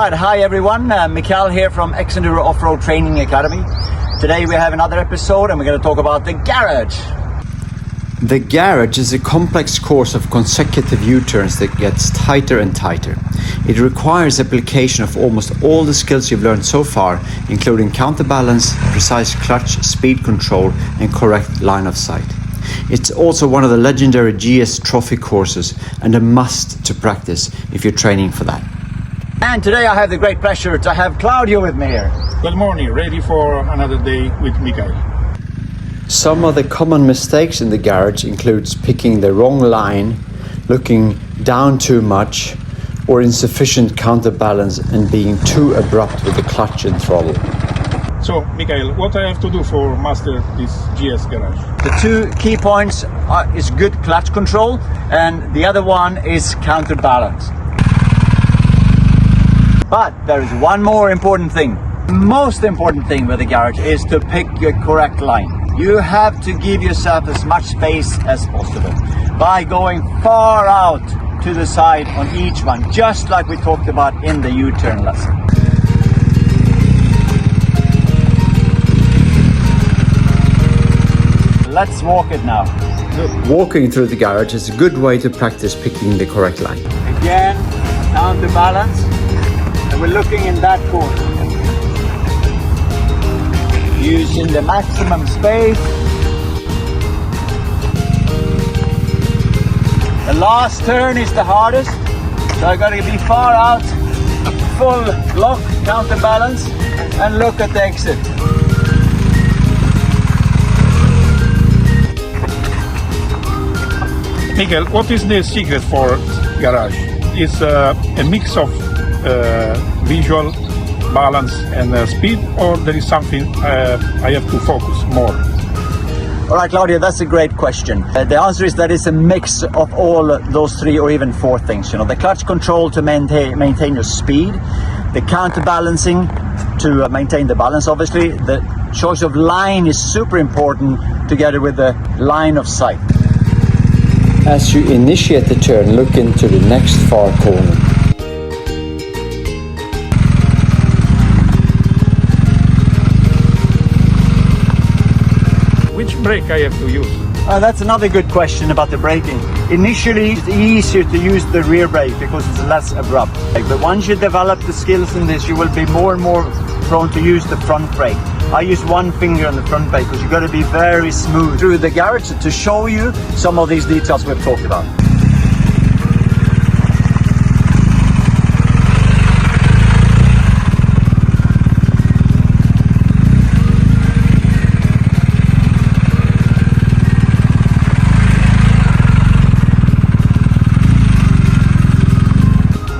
Alright, hi everyone, Mikael here from X-Enduro Off-Road Training Academy. Today we have another episode and we're going to talk about the garage. The garage is a complex course of consecutive U-turns that gets tighter and tighter. It requires application of almost all the skills you've learned so far, including counterbalance, precise clutch, speed control and correct line of sight. It's also one of the legendary GS trophy courses and a must to practice if you're training for that. And today I have the great pleasure to have Claudio with me here. Good morning, ready for another day with Mikael. Some of the common mistakes in the garage includes picking the wrong line, looking down too much, or insufficient counterbalance and being too abrupt with the clutch and throttle. So, Mikael, what I have to do for master this GS garage? The two key points is good clutch control and the other one is counterbalance. But there is one more important thing. The most important thing with the garage is to pick your correct line. You have to give yourself as much space as possible by going far out to the side on each one, just like we talked about in the U-turn lesson. Let's walk it now. Walking through the garage is a good way to practice picking the correct line. Again, counterbalance, and we're looking in that corner. Using the maximum space. The last turn is the hardest, so I gotta be far out, full lock, counterbalance, and look at the exit. Mikael, what is the secret for garage? It's a mix of visual, balance and speed, or there is something I have to focus more? All right, Claudia, that's a great question. The answer is that it's a mix of all those three or even four things. You know, the clutch control to maintain your speed, the counterbalancing to maintain the balance, obviously. The choice of line is super important together with the line of sight. As you initiate the turn, look into the next far corner. Which brake I have to use? That's another good question about the braking. Initially, it's easier to use the rear brake because it's less abrupt. But once you develop the skills in this, you will be more and more prone to use the front brake. I use one finger on the front brake because you've got to be very smooth through the garage to show you some of these details we've talked about.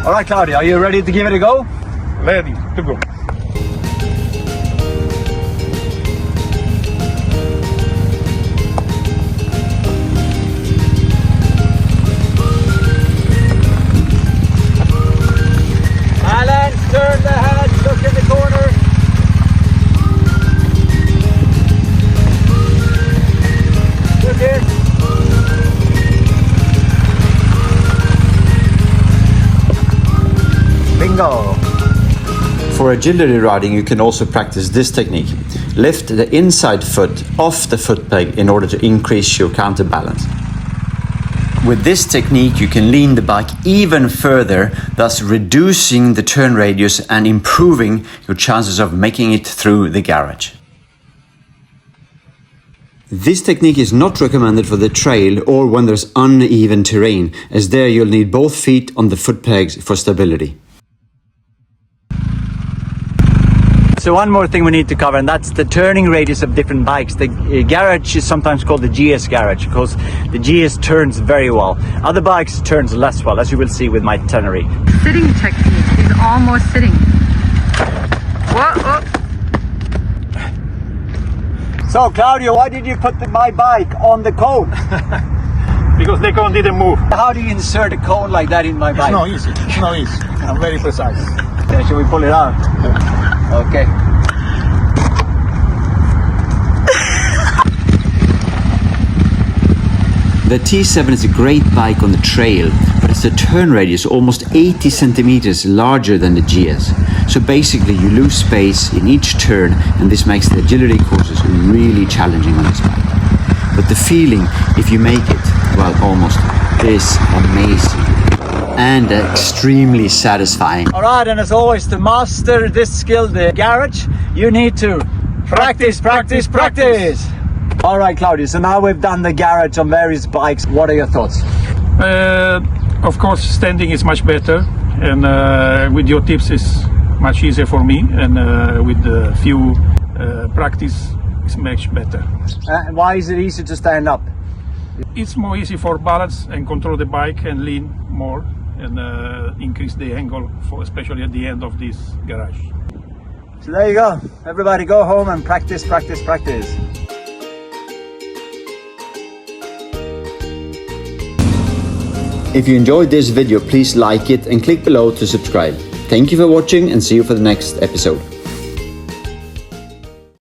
All right, Claudia, are you ready to give it a go? Ready to go. Balance, turn the head, look in the corner. Look in. Bingo! For agility riding, you can also practice this technique. Lift the inside foot off the foot peg in order to increase your counterbalance. With this technique, you can lean the bike even further, thus reducing the turn radius and improving your chances of making it through the garage. This technique is not recommended for the trail or when there's uneven terrain, as there you'll need both feet on the foot pegs for stability. So one more thing we need to cover, and that's the turning radius of different bikes. The garage is sometimes called the GS garage because the GS turns very well. Other bikes turns less well, as you will see with my Tenere. Sitting technique. He's almost sitting. Whoa. So Claudio, why did you put my bike on the cone? Because the cone didn't move. How do you insert a cone like that in my bike? It's not easy. I'm very precise. Okay, should we pull it out? Okay. The T7 is a great bike on the trail, but has the turn radius almost 80 centimeters larger than the GS. So basically you lose space in each turn, and this makes the agility courses really challenging on this bike. But the feeling, if you make it, well, almost, is amazing and extremely satisfying. All right, and as always, to master this skill, the garage, you need to practice. All right, Claudio, so now we've done the garage on various bikes. What are your thoughts? Of course, standing is much better, and with your tips is much easier for me, and with a few practice it's much better. Why is it easier to stand up? It's more easy for balance and control the bike and lean more and increase the angle, especially at the end of this garage. So there you go. Everybody go home and practice. If you enjoyed this video, please like it and click below to subscribe. Thank you for watching, and see you for the next episode.